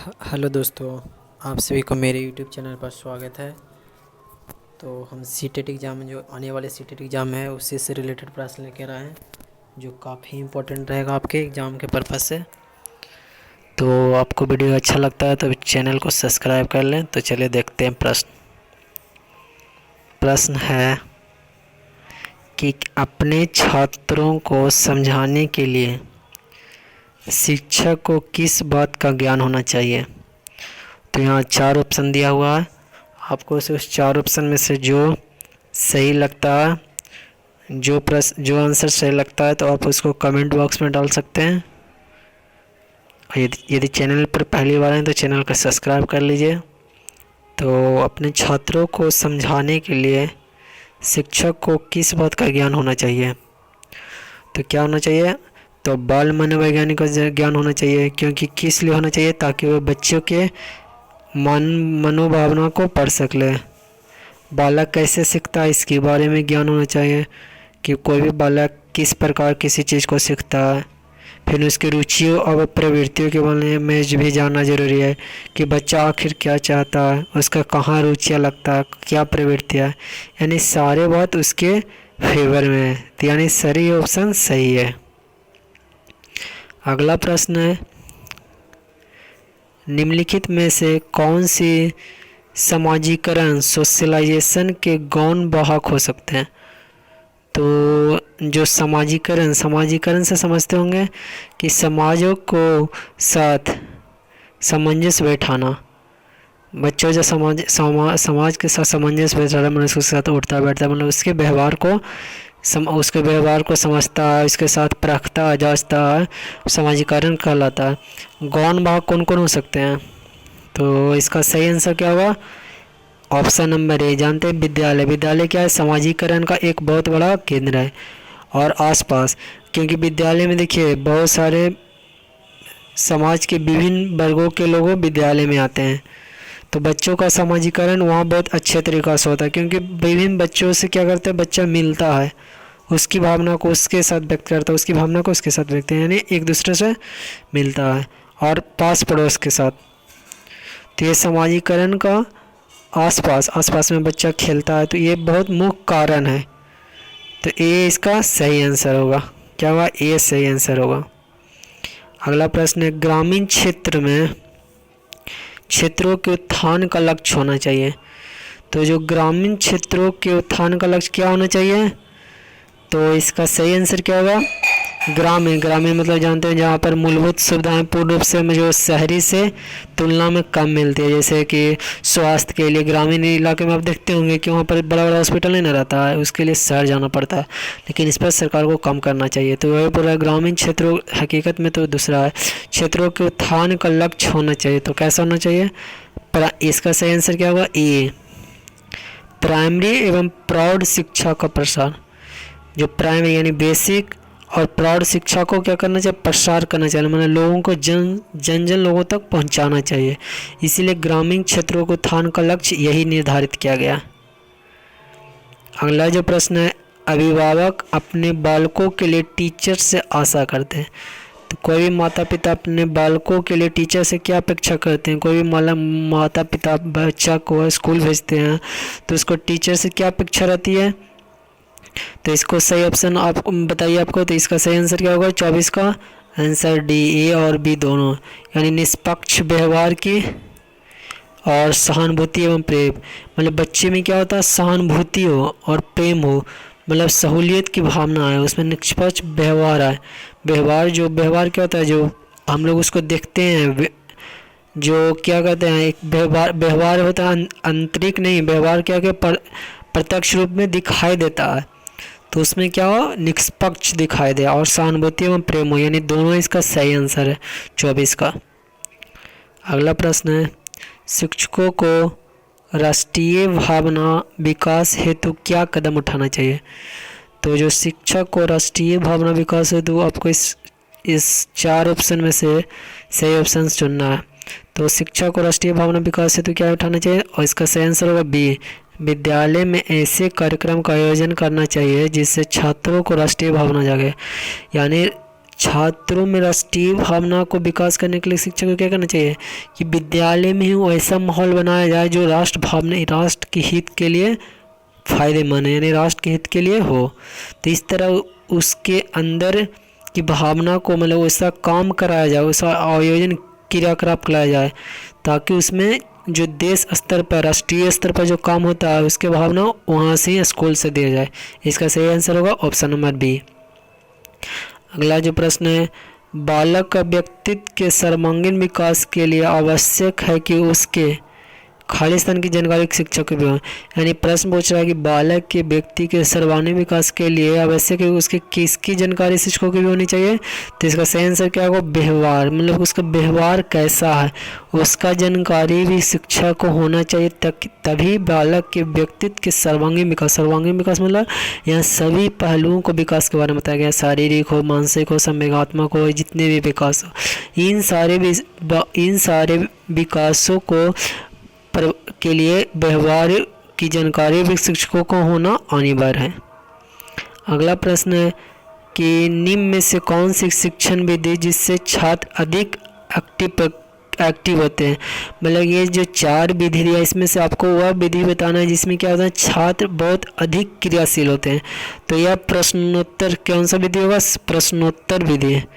Hello दोस्तों, आप सभी को मेरे यूट्यूब चैनल पर स्वागत है। तो हम सीटेट एग्ज़ाम, जो आने वाले सीटेट एग्ज़ाम है, उसी से रिलेटेड प्रश्न लेकर आए हैं जो काफ़ी इम्पोर्टेंट रहेगा आपके एग्ज़ाम के पर्पज़ से। तो आपको वीडियो अच्छा लगता है तो चैनल को सब्सक्राइब कर लें। तो चलिए देखते हैं प्रश्न है कि अपने छात्रों को समझाने के लिए शिक्षक को किस बात का ज्ञान होना चाहिए। तो यहाँ 4 ऑप्शन दिया हुआ है, आपको उस 4 ऑप्शन में से जो सही लगता है, जो आंसर सही लगता है तो आप उसको कमेंट बॉक्स में डाल सकते हैं। और यदि चैनल पर पहली बार हैं तो चैनल को सब्सक्राइब कर लीजिए। तो अपने छात्रों को समझाने के लिए शिक्षक को किस बात का ज्ञान होना चाहिए, तो क्या होना चाहिए, तो बाल मनोवैज्ञानिक का ज्ञान होना चाहिए। क्योंकि किस लिए होना चाहिए, ताकि वह बच्चों के मनोभावना को पढ़ सके। बालक कैसे सीखता है इसके बारे में ज्ञान होना चाहिए कि कोई भी बालक किस प्रकार किसी चीज़ को सीखता है। फिर उसकी रुचियों और प्रवृत्तियों के बारे में भी जानना ज़रूरी है कि बच्चा आखिर क्या चाहता है, उसका कहाँ रुचियाँ लगता है, क्या प्रवृत्तियाँ है। यानी सारे बात उसके फेवर में है, तो यानी सारी ऑप्शन सही है। अगला प्रश्न है, निम्नलिखित में से कौन सी समाजीकरण सोशलाइजेशन के गौण वाहक हो सकते हैं। तो जो समाजीकरण से समझते होंगे कि समाजों को साथ सामंजस्य बैठाना, बच्चों जो समाज के साथ सामंजस्य बैठाना, मतलब उसके साथ उठता बैठता, मतलब उसके व्यवहार को समझता है, उसके साथ परखता है, जांचता है, समाजीकरण कहलाता है। गौण वाहक कौन कौन हो सकते हैं, तो इसका सही आंसर क्या होगा, ऑप्शन नंबर ए। जानते हैं विद्यालय क्या है, समाजीकरण का एक बहुत बड़ा केंद्र है। और आसपास, क्योंकि विद्यालय में देखिए बहुत सारे समाज के विभिन्न वर्गों के लोग विद्यालय में आते हैं, तो बच्चों का समाजीकरण वहाँ बहुत अच्छे तरीक़ा से होता है। क्योंकि विभिन्न बच्चों से क्या करते हैं, बच्चा मिलता है, उसकी भावना को उसके साथ व्यक्त करता है, उसकी भावना को उसके साथ व्यक्त, यानी एक दूसरे से मिलता है, और पास पड़ोस के साथ। तो ये समाजीकरण का आसपास में बच्चा खेलता है, तो ये बहुत मुख्य कारण है। तो ए इसका सही आंसर होगा। क्या होगा, ए सही आंसर होगा। अगला प्रश्न है, ग्रामीण क्षेत्रों के उत्थान का लक्ष्य होना चाहिए। तो जो ग्रामीण क्षेत्रों के उत्थान का लक्ष्य क्या होना चाहिए, तो इसका सही आंसर क्या होगा, ग्रामीण मतलब जानते हैं जहाँ पर मूलभूत सुविधाएं पूर्ण रूप से जो शहरी से तुलना में कम मिलती है। जैसे कि स्वास्थ्य के लिए ग्रामीण इलाके में आप देखते होंगे कि वहाँ पर बड़ा बड़ा हॉस्पिटल नहीं ना रहता है, उसके लिए शहर जाना पड़ता है, लेकिन इस पर सरकार को कम करना चाहिए। तो वही पूरा ग्रामीण क्षेत्रों, हकीकत में तो दूसरा है, क्षेत्रों के उत्थान का लक्ष्य होना चाहिए। तो कैसा होना चाहिए, इसका सही आंसर क्या होगा, ए। प्राइमरी एवं प्रौढ़ शिक्षा का प्रसार, जो प्राइमरी यानी बेसिक और प्रौढ़ शिक्षा को क्या करना चाहिए, प्रसार करना चाहिए, मतलब लोगों को जन लोगों तक पहुंचाना चाहिए। इसीलिए ग्रामीण क्षेत्रों को उत्थान का लक्ष्य यही निर्धारित किया गया। अगला जो प्रश्न है, अभिभावक अपने बालकों के लिए टीचर से आशा करते हैं। तो कोई भी माता पिता अपने बालकों के लिए टीचर से क्या अपेक्षा करते हैं, कोई भी माता पिता बच्चा को स्कूल भेजते हैं तो उसको टीचर से क्या अपेक्षा रहती है। तो इसको सही ऑप्शन आप बताइए आपको, तो इसका सही आंसर क्या होगा, 24 का आंसर डी, ए और बी दोनों, यानी निष्पक्ष व्यवहार की और सहानुभूति एवं प्रेम। मतलब बच्चे में क्या होता है, सहानुभूति हो और प्रेम हो, मतलब सहूलियत की भावना है, उसमें निष्पक्ष व्यवहार है। व्यवहार क्या होता है, जो हम लोग उसको देखते हैं, जो क्या कहते हैं, एक व्यवहार होता है, आंतरिक नहीं, व्यवहार क्या प्रत्यक्ष रूप में दिखाई देता है, तो उसमें क्या हो, निष्पक्ष दिखाई दे, और सहानुभूति एवं प्रेम हो, यानी दोनों इसका सही आंसर है 24 का। अगला प्रश्न है, शिक्षकों को राष्ट्रीय भावना विकास हेतु क्या कदम उठाना चाहिए। तो जो शिक्षक को राष्ट्रीय भावना विकास हेतु आपको इस 4 ऑप्शन में से सही ऑप्शन चुनना है। तो शिक्षा को राष्ट्रीय भावना विकास हेतु क्या उठाना चाहिए, और इसका सही आंसर होगा बी। विद्यालय में ऐसे कार्यक्रम का आयोजन करना चाहिए जिससे छात्रों को राष्ट्रीय भावना जागे, यानी छात्रों में राष्ट्रीय भावना को विकास करने के लिए शिक्षक को क्या करना चाहिए कि विद्यालय में ही ऐसा माहौल बनाया जाए जो राष्ट्र भावना, राष्ट्र के हित के लिए फायदेमंद है, यानी राष्ट्र के हित के लिए हो। तो इस तरह उसके अंदर की भावना को मतलब वैसा काम कराया जाए, वैसा आयोजन क्रियाकलाप कराया जाए ताकि उसमें जो देश स्तर पर, राष्ट्रीय स्तर पर जो काम होता है उसके भावना वहाँ से स्कूल से दिया जाए। इसका सही आंसर होगा ऑप्शन नंबर बी। अगला जो प्रश्न है, बालक का व्यक्तित्व के सर्वांगीण विकास के लिए आवश्यक है कि उसके खालिस्तान की जानकारी शिक्षक को भी हो। यानी प्रश्न पूछ रहा है कि बालक के व्यक्ति के सर्वांगीण विकास के लिए आवश्यक है उसके किसकी जानकारी शिक्षकों की भी होनी चाहिए। तो इसका सही आंसर क्या होगा, व्यवहार, मतलब उसका व्यवहार कैसा है उसका जानकारी भी शिक्षक को होना चाहिए, तभी बालक के व्यक्तित्व के सर्वांगीण विकास मतलब यहाँ सभी पहलुओं को विकास के बारे में बताया गया, शारीरिक हो, मानसिक हो, संवेगात्मक हो, जितने भी विकास हो, इन सारे विकासों को के लिए व्यवहार की जानकारी भी शिक्षकों को होना अनिवार्य है। अगला प्रश्न है कि निम्न में से कौन सी शिक्षण विधि जिससे छात्र अधिक एक्टिव होते हैं। मतलब ये जो 4 विधि है इसमें से आपको वह विधि बताना है जिसमें क्या होता है छात्र बहुत अधिक क्रियाशील होते हैं। तो यह प्रश्नोत्तर कौन सा विधि होगा, प्रश्नोत्तर विधि है।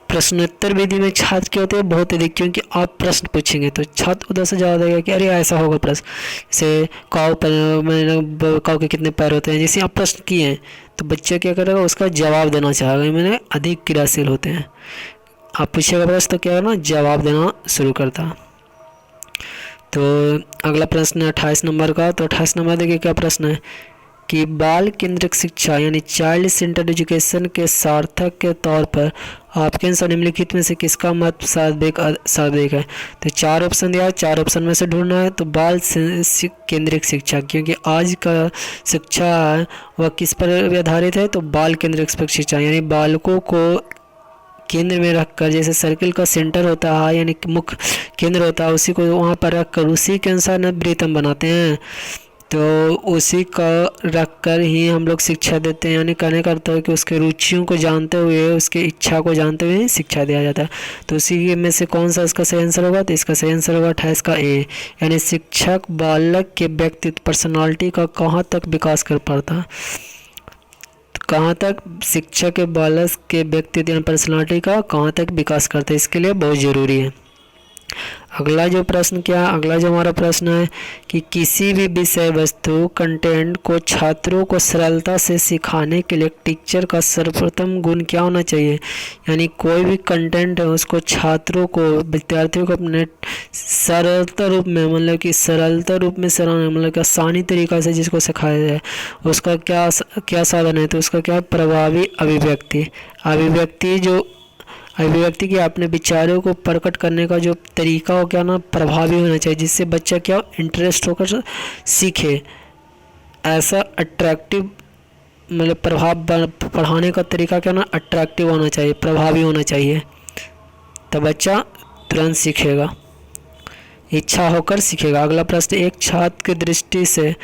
प्रश्नोत्तर विधि में छात्र क्या होते हैं बहुत अधिक, क्योंकि आप प्रश्न पूछेंगे तो छात्र उधर से जवाब देगा कि अरे ऐसा होगा प्रश्न, जैसे काऊ के कितने पैर होते हैं, जैसे आप प्रश्न किए हैं तो बच्चा क्या करेगा उसका जवाब देना चाहेगा, मैंने अधिक क्रियाशील होते हैं। आप पूछेगा प्रश्न तो क्या करना, जवाब देना शुरू करता। तो अगला प्रश्न है 28 नंबर का। तो 28 नंबर देखिए क्या प्रश्न है कि बाल केंद्रित शिक्षा यानी चाइल्ड सेंटर्ड एजुकेशन के सार्थक के तौर पर आपके अनुसार निम्नलिखित में से किसका मत सर्वाधिक है। तो 4 ऑप्शन दिया है, 4 ऑप्शन में से ढूंढना है। तो बाल केंद्रित शिक्षा, क्योंकि आज का शिक्षा है वह किस पर आधारित है, तो बाल केंद्रित शिक्षा यानी बालकों को केंद्र में रखकर, जैसे सर्किल का सेंटर होता है यानी मुख्य केंद्र होता है उसी को वहाँ पर रखकर उसी के अनुसार नववृत्तम बनाते हैं, तो उसी का रखकर ही हम लोग शिक्षा देते हैं। यानी कहने का अर्थ है कि उसके रुचियों को जानते हुए, उसके इच्छा को जानते हुए शिक्षा दिया जाता है। तो उसी में से कौन सा इसका सही आंसर होगा, तो इसका सही आंसर होगा 28 का ए, यानी शिक्षक बालक के व्यक्तित्व पर्सनालिटी का कहाँ तक विकास कर पाता है, कहाँ तक शिक्षक के बालक के व्यक्तित्व यानी पर्सनालिटी का कहाँ तक विकास करते हैं, इसके लिए बहुत ज़रूरी है। अगला जो प्रश्न क्या, अगला जो हमारा प्रश्न है कि किसी भी विषय वस्तु कंटेंट को छात्रों को सरलता से सिखाने के लिए टीचर का सर्वप्रथम गुण क्या होना चाहिए। यानी कोई भी कंटेंट है उसको छात्रों को, विद्यार्थियों को अपने सरलता रूप में, मतलब कि सरलता रूप में मतलब कि आसानी तरीक़ा से जिसको सिखाया जाए उसका क्या साधन है, तो उसका क्या प्रभावी अभिव्यक्ति जो अभिव्यक्ति के अपने विचारों को प्रकट करने का जो तरीका हो क्या ना प्रभावी होना चाहिए, जिससे बच्चा क्या इंटरेस्ट होकर सीखे। ऐसा अट्रैक्टिव मतलब पढ़ाने का तरीका क्या ना अट्रैक्टिव होना चाहिए, प्रभावी होना चाहिए, तब बच्चा तुरंत सीखेगा, इच्छा होकर सीखेगा। अगला प्रश्न, एक छात्र की दृष्टि से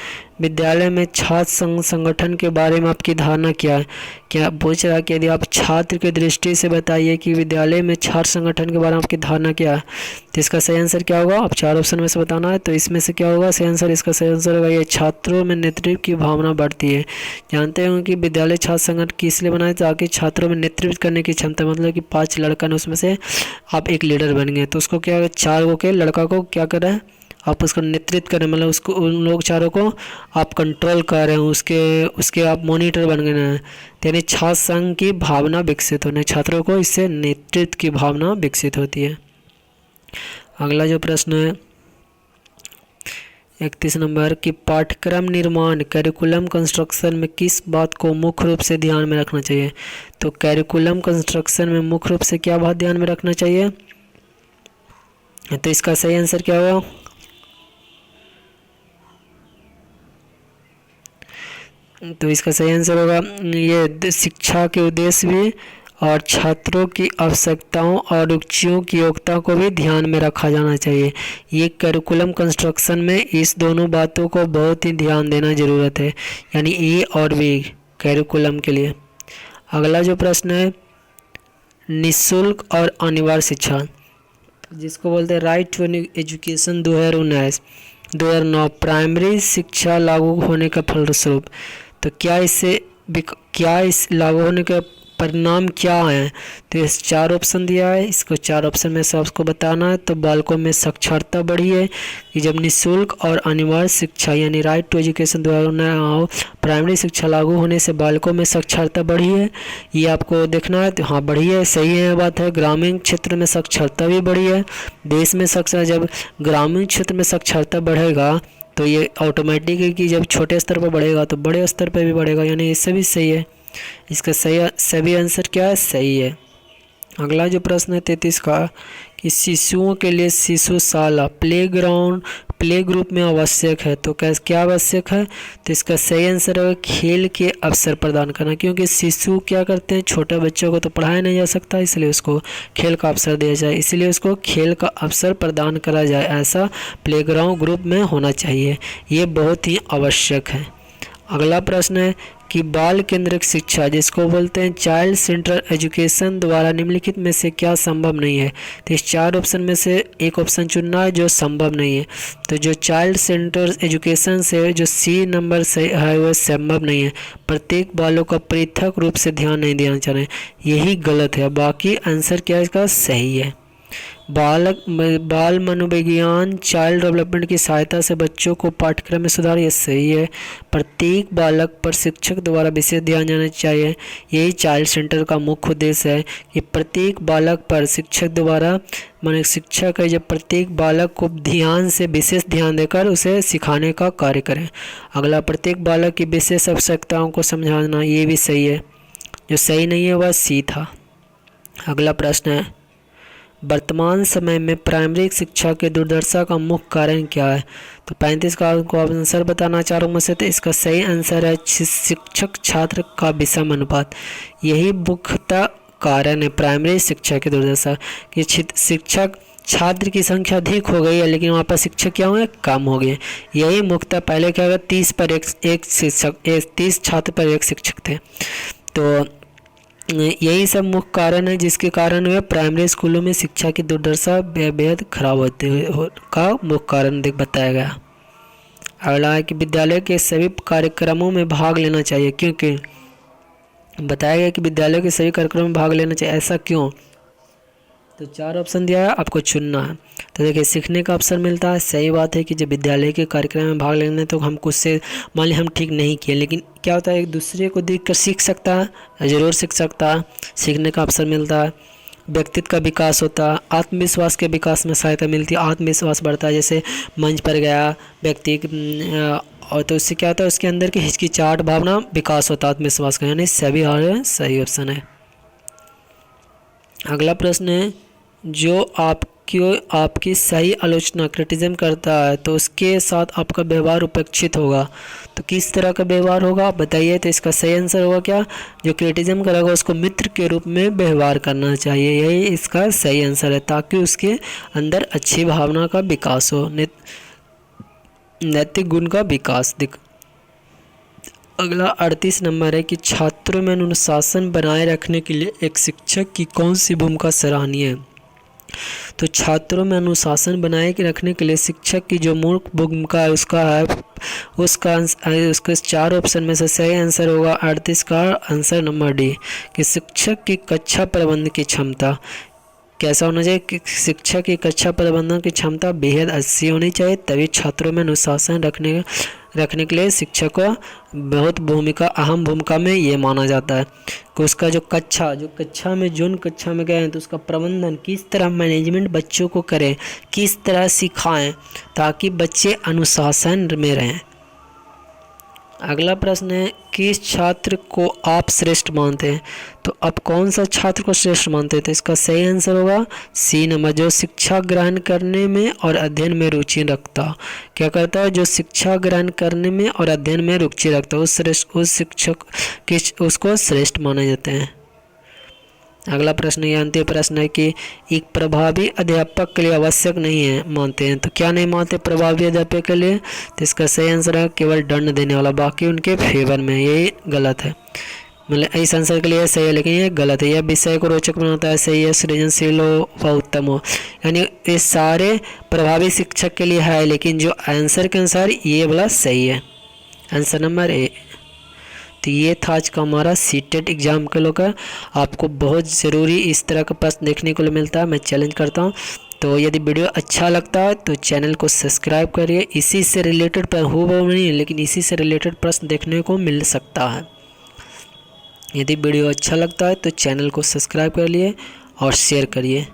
विद्यालय में छात्र संगठन के बारे में आपकी धारणा क्या है। क्या पूछ रहा है कि यदि आप छात्र की दृष्टि से बताइए कि विद्यालय में छात्र संगठन के बारे में आपकी धारणा क्या है, तो इसका सही आंसर क्या होगा, आप 4 ऑप्शन में से बताना है। तो इसमें से क्या होगा सही आंसर, इसका सही आंसर होगा ये छात्रों में नेतृत्व की भावना बढ़ती है। जानते हो कि विद्यालय छात्र संगठन किस लिए बनाए, ताकि छात्रों में नेतृत्व करने की क्षमता, मतलब कि 5 लड़का ने उसमें से आप एक लीडर बन गए, तो उसको क्या 4 के लड़का को क्या कर रहा है आप उसको नेतृत्व करें, मतलब उसको उन लोग 4 को आप कंट्रोल कर रहे हैं, उसके आप मॉनिटर बन गए हैं। यानी छात्र संघ की भावना विकसित होने, छात्रों को इससे नेतृत्व की भावना विकसित होती है। अगला जो प्रश्न है 31 नंबर की पाठ्यक्रम निर्माण कैरिकुलम कंस्ट्रक्शन में किस बात को मुख्य रूप से ध्यान में रखना चाहिए। तो कैरिकुलम कंस्ट्रक्शन में मुख्य रूप से क्या बात ध्यान में रखना चाहिए, तो इसका सही आंसर क्या होगा, तो इसका सही आंसर होगा ये शिक्षा के उद्देश्य भी और छात्रों की आवश्यकताओं और रुचियों की योग्यता को भी ध्यान में रखा जाना चाहिए। ये करिकुलम कंस्ट्रक्शन में इस दोनों बातों को बहुत ही ध्यान देना ज़रूरत है, यानी ए और बी करिकुलम के लिए। अगला जो प्रश्न है निःशुल्क और अनिवार्य शिक्षा, जिसको बोलते हैं राइट टू एजुकेशन 2009 प्राइमरी शिक्षा लागू होने का फलस्वरूप। तो क्या इस लागू होने का परिणाम क्या है? तो इस 4 ऑप्शन दिया है, इसको 4 ऑप्शन में से आपको बताना है। तो बालकों में साक्षरता बढ़ी है कि जब निःशुल्क और अनिवार्य शिक्षा यानी राइट टू एजुकेशन 2009 प्राइमरी शिक्षा लागू होने से बालकों में साक्षरता बढ़ी है, ये आपको देखना है। तो हाँ बढ़ी है, सही है बात है। ग्रामीण क्षेत्र में साक्षरता भी बढ़ी है। देश में जब ग्रामीण क्षेत्र में साक्षरता बढ़ेगा तो ये ऑटोमेटिक है कि जब छोटे स्तर पर बढ़ेगा तो बड़े स्तर पर भी बढ़ेगा, यानी ये सभी सही है। इसका सभी आंसर क्या है? सही है। अगला जो प्रश्न है 33 का कि शिशुओं के लिए शिशुशाला प्ले ग्रुप में आवश्यक है। तो क्या आवश्यक है? तो इसका सही आंसर है खेल के अवसर प्रदान करना, क्योंकि शिशु क्या करते हैं, छोटे बच्चों को तो पढ़ाया नहीं जा सकता, इसलिए उसको खेल का अवसर दिया जाए, इसलिए उसको खेल का अवसर प्रदान करा जाए, ऐसा प्लेग्राउंड ग्रुप में होना चाहिए, ये बहुत ही आवश्यक है। अगला प्रश्न है कि बाल केंद्रित शिक्षा जिसको बोलते हैं चाइल्ड सेंटर एजुकेशन द्वारा निम्नलिखित में से क्या संभव नहीं है। तो इस 4 ऑप्शन में से एक ऑप्शन चुनना है जो संभव नहीं है। तो जो चाइल्ड सेंटर एजुकेशन से जो सी नंबर से है वह संभव नहीं है। प्रत्येक बालों का पृथक रूप से ध्यान नहीं देना चाहिए, यही गलत है। बाकी आंसर क्या इसका सही है। बाल मनोविज्ञान चाइल्ड डेवलपमेंट की सहायता से बच्चों को पाठ्यक्रम में सुधार, ये सही है। प्रत्येक बालक पर शिक्षक द्वारा विशेष ध्यान देना चाहिए, यही चाइल्ड सेंटर का मुख्य उद्देश्य है कि प्रत्येक बालक पर शिक्षक द्वारा शिक्षक है जब प्रत्येक बालक को विशेष ध्यान देकर उसे सिखाने का कार्य करें। अगला प्रत्येक बालक की विशेष आवश्यकताओं को समझाना, ये भी सही है। जो सही नहीं है वह सी था। अगला प्रश्न है वर्तमान समय में प्राइमरी शिक्षा के दुर्दशा का मुख्य कारण क्या है। तो 35 का आपको आंसर बताना चारों में से। तो इसका सही आंसर है शिक्षक छात्र का विषम अनुपात, यही मुख्यतः कारण है प्राइमरी शिक्षा की दुर्दशा कि शिक्षक छात्र की संख्या अधिक हो गई है लेकिन वहाँ पर शिक्षक क्या हुए, कम हो गए। यही मुख्यतः पहले क्या होगा 30 छात्र पर एक शिक्षक थे। तो यही सब मुख्य कारण है जिसके कारण वह प्राइमरी स्कूलों में शिक्षा की दुर्दशा बेहद खराब होते का मुख्य कारण बताया गया। अगला है कि विद्यालय के सभी कार्यक्रमों में भाग लेना चाहिए, क्योंकि बताया गया कि विद्यालय के सभी कार्यक्रमों में भाग लेना चाहिए, ऐसा क्यों। तो 4 ऑप्शन दिया है, आपको चुनना है। तो देखिए सीखने का अवसर मिलता है, सही बात है कि जब विद्यालय के कार्यक्रम में भाग लेने तो हम कुछ से मान लिया हम ठीक नहीं किए, लेकिन क्या होता है एक दूसरे को देखकर सीख सकता है, ज़रूर सीख सकता है, सीखने का अवसर मिलता है। व्यक्तित्व का विकास होता है, आत्मविश्वास के विकास में सहायता मिलती है, आत्मविश्वास बढ़ता है। जैसे मंच पर गया व्यक्ति और तो उससे क्या होता है उसके अंदर की हिचकिचाहट भावना विकास होता है आत्मविश्वास का, यानी सभी सही ऑप्शन है। अगला प्रश्न है जो आपकी सही आलोचना क्रिटिज्म करता है तो उसके साथ आपका व्यवहार उपेक्षित होगा। तो किस तरह का व्यवहार होगा बताइए। तो इसका सही आंसर होगा क्या, जो क्रिटिज्म करेगा उसको मित्र के रूप में व्यवहार करना चाहिए, यही इसका सही आंसर है, ताकि उसके अंदर अच्छी भावना का विकास हो, नैतिक गुण का विकास दिख। अगला 38 नंबर है कि छात्रों में अनुशासन बनाए रखने के लिए एक शिक्षक की कौन सी भूमिका सराहनीय है। तो छात्रों में अनुशासन बनाए रखने के लिए शिक्षक की जो मुख्य भूमिका है उसके 4 ऑप्शन में से सही आंसर होगा 38 का आंसर नंबर डी कि शिक्षक की कक्षा प्रबंधन की क्षमता। कैसा होना चाहिए कि शिक्षक की कक्षा प्रबंधन की क्षमता बेहद अच्छी होनी चाहिए, तभी छात्रों में अनुशासन रखने के लिए शिक्षक को बहुत अहम भूमिका में ये माना जाता है कि उसका जो कक्षा में गए हैं तो उसका प्रबंधन किस तरह मैनेजमेंट बच्चों को करें, किस तरह सिखाएं ताकि बच्चे अनुशासन में रहें। अगला प्रश्न है किस छात्र को आप श्रेष्ठ मानते हैं। तो आप कौन सा छात्र को श्रेष्ठ मानते हैं। तो इसका सही आंसर होगा सी नंबर, जो शिक्षा ग्रहण करने में और अध्ययन में रुचि रखता। क्या करता है, जो शिक्षा ग्रहण करने में और अध्ययन में रुचि रखता है उस शिक्षक उसको श्रेष्ठ माना जाते हैं। अगला प्रश्न ये अंतिम प्रश्न है कि एक प्रभावी अध्यापक के लिए आवश्यक नहीं है मानते हैं। तो क्या नहीं मानते प्रभावी अध्यापक के लिए। तो इसका सही आंसर है केवल दंड देने वाला, बाकी उनके फेवर में, ये गलत है। मतलब इस आंसर के लिए सही है, लेकिन ये गलत है। यह विषय को रोचक बनाता है, सही है। सृजनशील हो व उत्तम हो, यानी ये सारे प्रभावी शिक्षक के लिए है, लेकिन जो आंसर के अनुसार ये वाला सही है, आंसर नंबर ए। तो ये था आज का हमारा सीटेट एग्जाम के लोग का। आपको बहुत ज़रूरी इस तरह का प्रश्न देखने को मिलता है, मैं चैलेंज करता हूँ। तो यदि वीडियो अच्छा लगता है तो चैनल को सब्सक्राइब करिए। इसी से रिलेटेड हो नहीं, लेकिन इसी से रिलेटेड प्रश्न देखने को मिल सकता है। यदि वीडियो अच्छा लगता है तो चैनल को सब्सक्राइब कर लिए और शेयर करिए।